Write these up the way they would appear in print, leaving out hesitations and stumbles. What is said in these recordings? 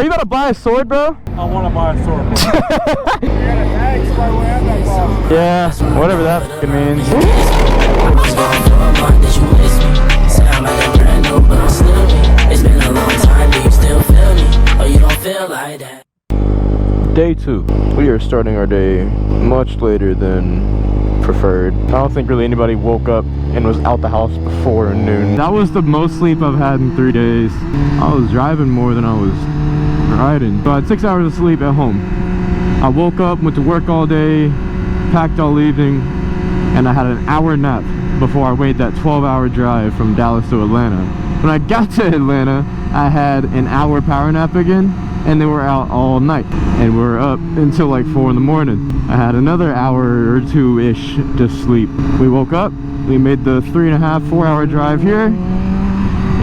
you about to buy a sword, bro? I want to buy a sword. Yeah, whatever that fucking means. Day 2. We are starting our day much later than preferred. I don't think really anybody woke up and was out the house before noon. That was the most sleep I've had in 3 days. I was driving more than I was riding. So I had 6 hours of sleep at home. I woke up, went to work all day, packed all evening, and I had an hour nap before I made that 12-hour drive from Dallas to Atlanta. When I got to Atlanta, I had an hour power nap again, and they were out all night, and we were up until like 4 in the morning. I had another hour or 2-ish to sleep. We woke up, we made the 3.5, 4-hour drive here,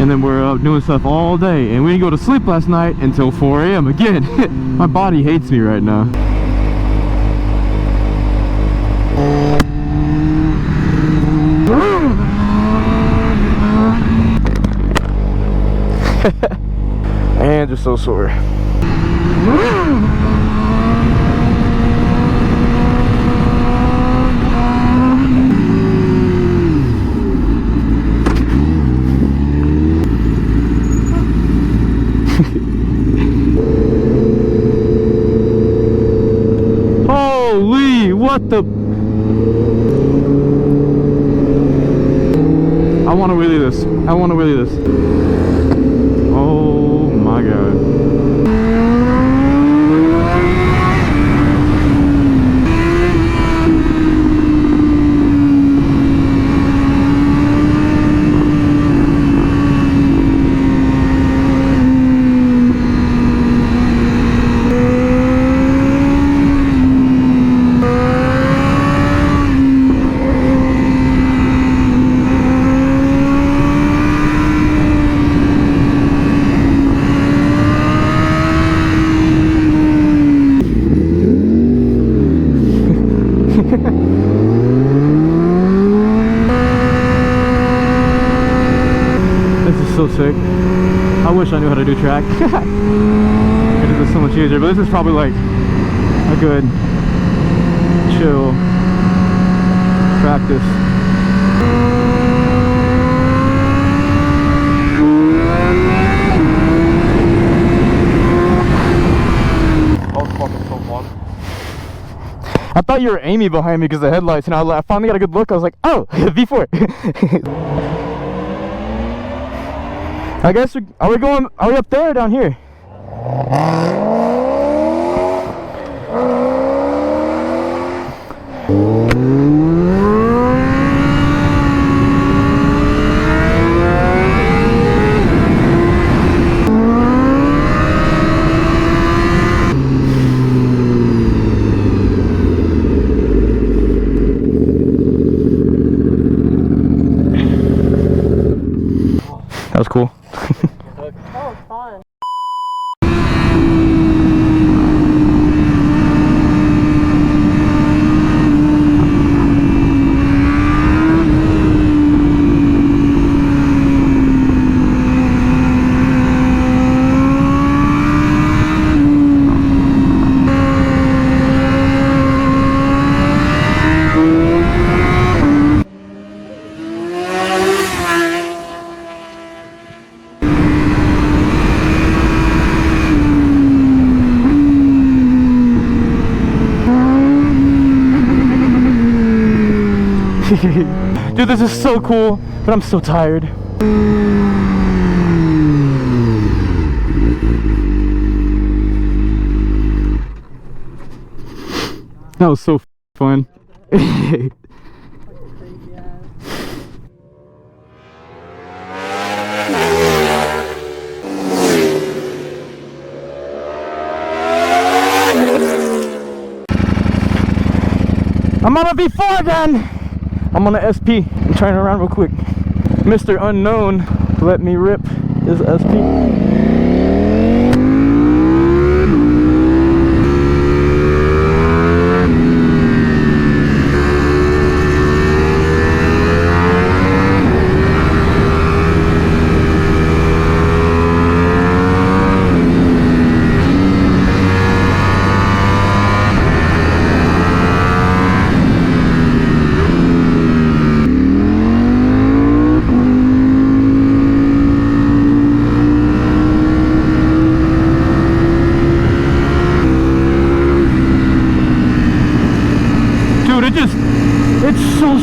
and then we're up doing stuff all day, and we didn't go to sleep last night until 4 a.m. again. My body hates me right now. Hands are so sore. Holy, what the? I want to wheelie this. I want to wheelie this. Oh my god. So sick. I wish I knew how to do track. It is so much easier, but this is probably like a good chill practice. That was fucking so fun. I thought you were Amy behind me because of the headlights, and I finally got a good look. I was like, oh, V4. I guess are we up there or down here? That was cool. That was fun. Dude, this is so cool, but I'm so tired. That was so fun. I'm on a V4 again! I'm on the SP. I'm turning around real quick. Mr. Unknown let me rip his SP.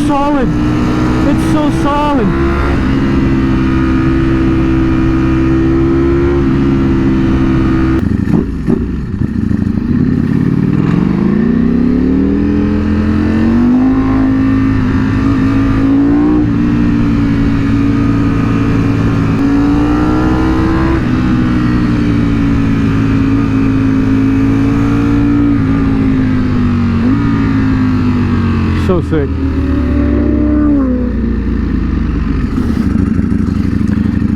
solid. It's so solid. So sick.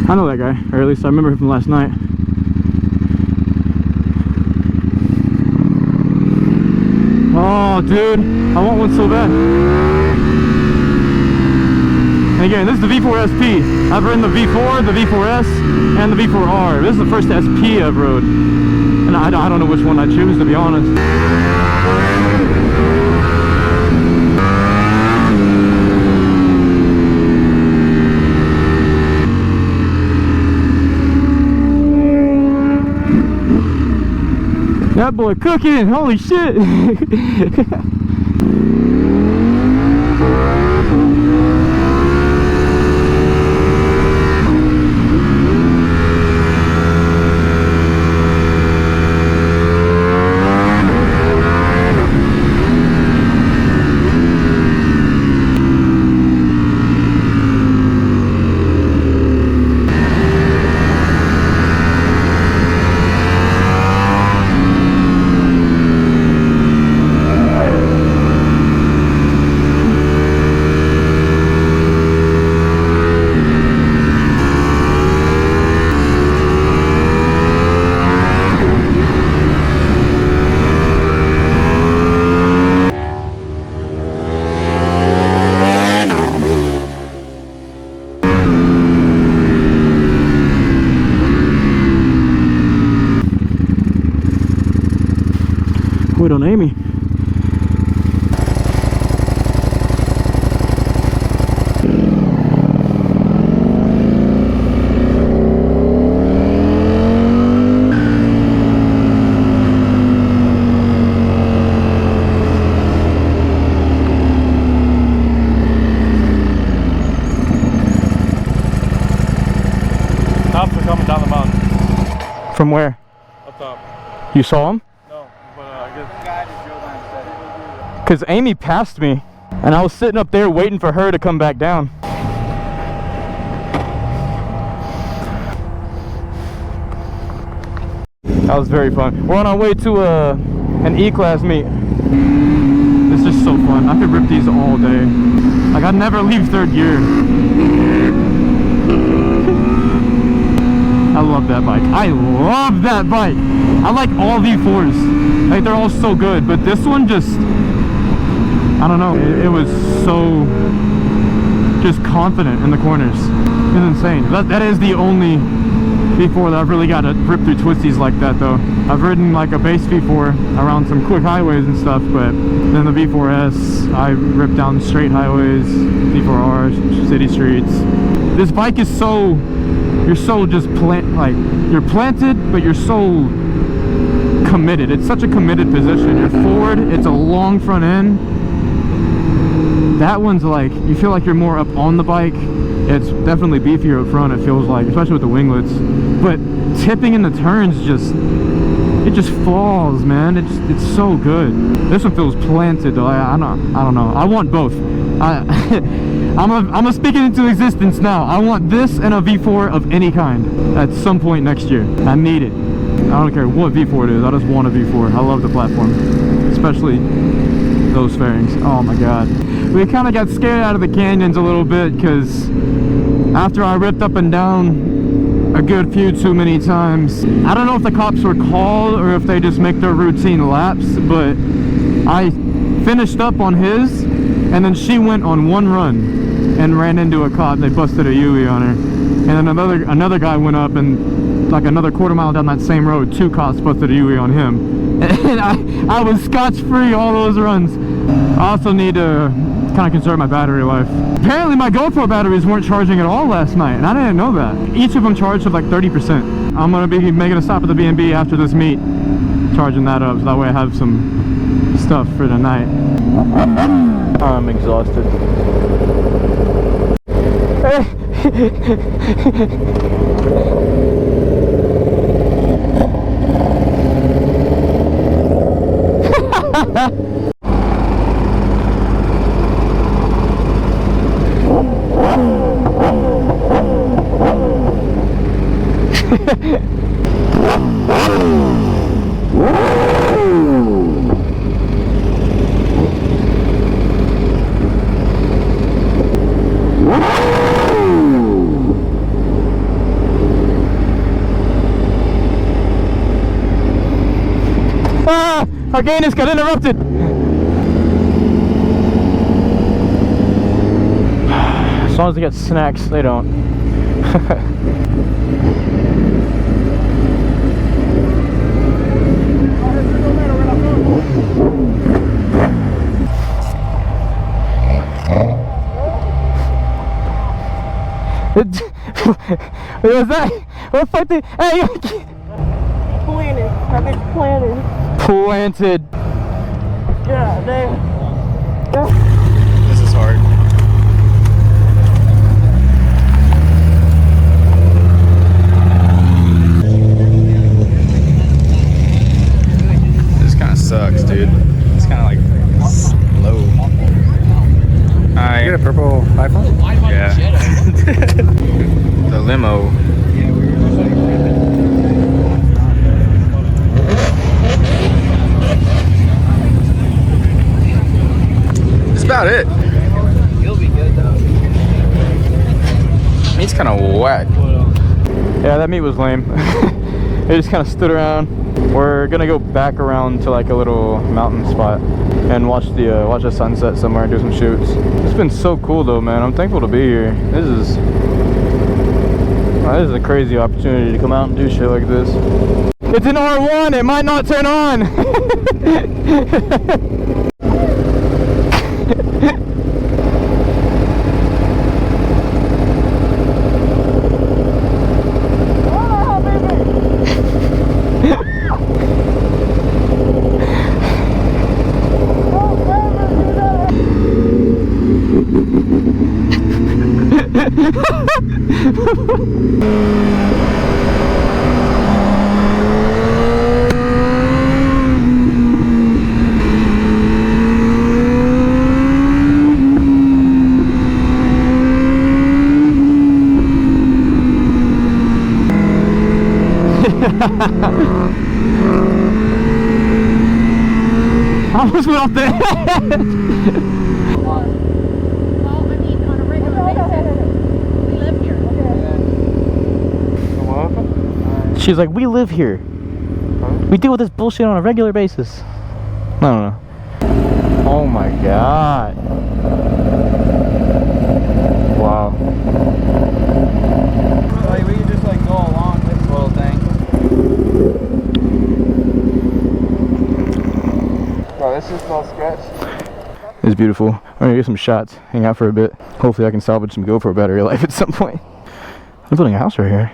I know that guy, or at least I remember him from last night. Oh, dude, I want one so bad. And again, this is the V4SP. I've ridden the V4, the V4S, and the V4R. This is the first SP I've rode, and I don't know which one I choose, to be honest. That boy cooking, holy shit. Wait on Amy. Cops are coming down the mountain. From where? Up top. You saw him? No, but I guess. Because Amy passed me, and I was sitting up there waiting for her to come back down. That was very fun. We're on our way to an E-class meet. It's just so fun. I could rip these all day. Like, I'd never leave third gear. I love that bike. I love that bike. I like all V4s. Like, they're all so good, but this one just, I don't know. It was so just confident in the corners. It's insane. That is the only V4 that I've really got to rip through twisties like that, though. I've ridden like a base V4 around some quick highways and stuff, but then the V4S, I ripped down straight highways, V4R, city streets. This bike is so, you're so just you're planted, but you're so committed. It's such a committed position. You're forward, it's a long front end. That one's like, you feel like you're more up on the bike. It's definitely beefier up front, it feels like, especially with the winglets. But tipping in the turns it just falls, man. It's so good. This one feels planted though. I don't know. I want both. I'm speaking into existence now. I want this and a V4 of any kind at some point next year. I need it. I don't care what V4 it is. I just want a V4. I love the platform, especially those fairings. Oh my god. We kind of got scared out of the canyons a little bit because after I ripped up and down a good few too many times, I don't know if the cops were called or if they just make their routine laps, but I finished up on his and then she went on one run and ran into a cop. They busted a UE on her, and then another guy went up and like another quarter mile down that same road, two cops busted a UE on him, and I was scotch-free all those runs. I also need to kind of conserve my battery life. Apparently my GoPro batteries weren't charging at all last night, and I didn't know that. Each of them charged with like 30%. I'm gonna be making a stop at the B&B after this meet, charging that up, so that way I have some stuff for tonight. I'm exhausted. Our gainers got interrupted. As long as they get snacks, they don't. What was that? What fuck did? Hey! Planted. I think planted. Planted. Yeah, damn. This is hard. This kind of sucks, dude. It's kind of like slow. You get a purple iPhone? Yeah. The limo. That's about it. You'll be good though. He's kind of whack. Yeah, that meet was lame. They just kind of stood around. We're gonna go back around to like a little mountain spot and watch the sunset somewhere, do some shoots. It's been so cool though, man. I'm thankful to be here. This is a crazy opportunity to come out and do shit like this. It's an R1. It might not turn on. I almost went off the edge. Well, I mean, on a regular basis, we live here. She's like, we live here. We deal with this bullshit on a regular basis. I don't know. Oh my god. Wow. Like, we can just like go along this little thing. Bro, this is no sketch. It's beautiful. I'm gonna get some shots, hang out for a bit. Hopefully I can salvage some GoPro battery life at some point. I'm building a house right here.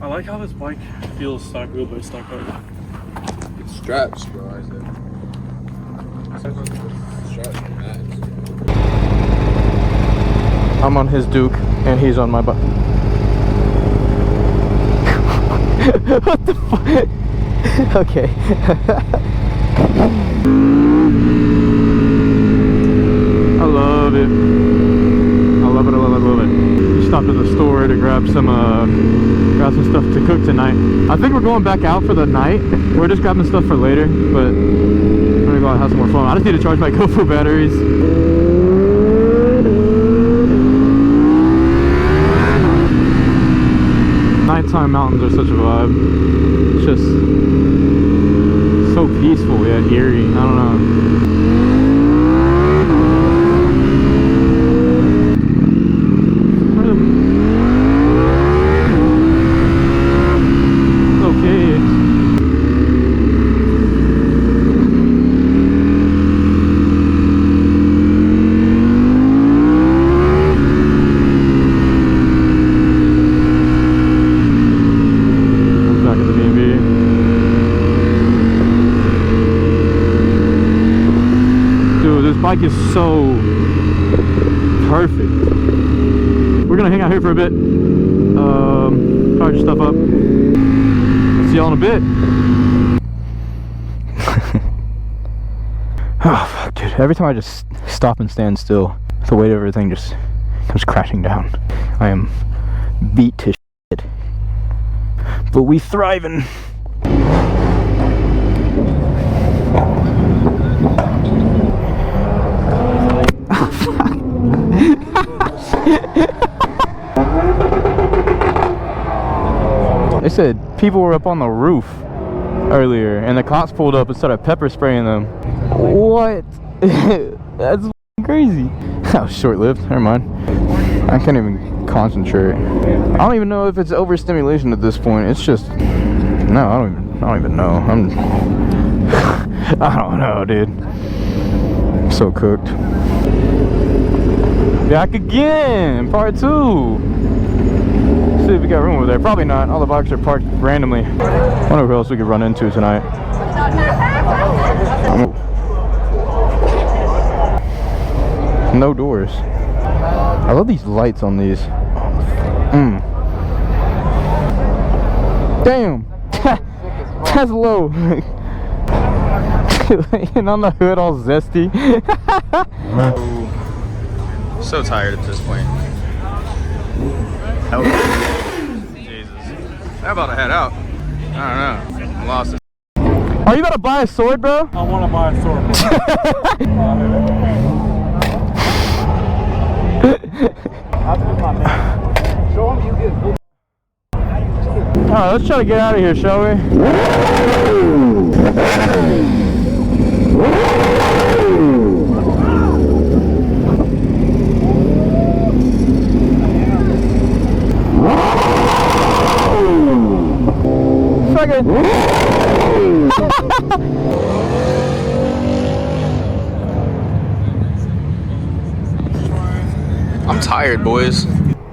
I like how this bike feels stock wheel by stock car. It's straps, bro. I said. Straps are max. I'm on his Duke and he's on my butt. What the fuck? Okay. I love it. I love it, I love it, I love it. We stopped at the store to grab some stuff to cook tonight. I think we're going back out for the night. We're just grabbing stuff for later, but we're gonna go out and have some more fun. I just need to charge my GoPro batteries. Nighttime mountains are such a vibe. It's just so peaceful yet eerie. I don't know. bike is so perfect. We're gonna hang out here for a bit. Charge your stuff up. See y'all in a bit. Oh fuck, dude. Every time I just stop and stand still, the weight of everything just comes crashing down. I am beat to shit. But we thriving. They said people were up on the roof earlier and the cops pulled up and started pepper spraying them. What? That's crazy. That was short-lived. Never mind. I can't even concentrate. I don't even know if it's overstimulation at this point. It's just no. I don't even know. I don't know, dude. I'm so cooked. Back again, part 2. See if we got room over there. Probably not. All the bikes are parked randomly. I wonder who else we could run into tonight. No doors. I love these lights on these. Damn. That's low. And on the hood all zesty. So tired at this point. Jesus. I'm about to head out. I don't know. I'm lost. Are you about to buy a sword, bro? I want to buy a sword. Alright, let's try to get out of here, shall we? Second. I'm tired, boys.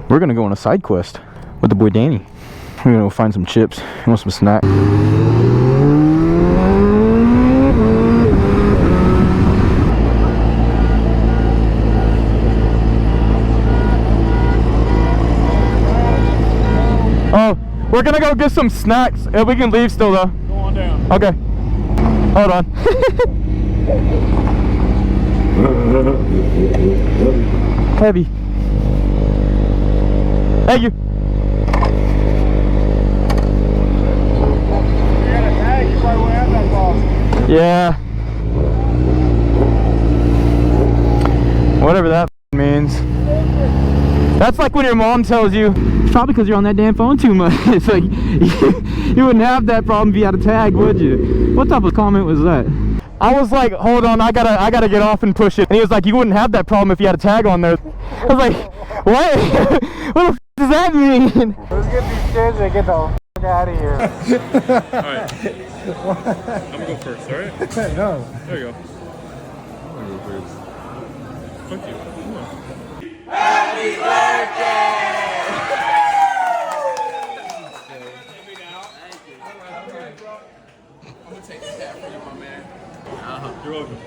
We're gonna go on a side quest with the boy Danny. We're gonna go find some chips. He wants some snacks. Oh, we're gonna go get some snacks. And we can leave still though. Go on down. Okay. Hold on. Heavy. Thank you. Yeah. Whatever that means. That's like when your mom tells you, it's probably because you're on that damn phone too much. It's like, you wouldn't have that problem if you had a tag, would you? What type of comment was that? I was like, hold on, I gotta get off and push it. And he was like, you wouldn't have that problem if you had a tag on there. I was like, what? What the f does that mean? Let's get these kids and get the f out of here. Alright. I'm gonna go first, alright? No. There you go. I'm gonna go first. Fuck you. Come on. Happy birthday! I'm gonna take this hat for you, my man. You're welcome.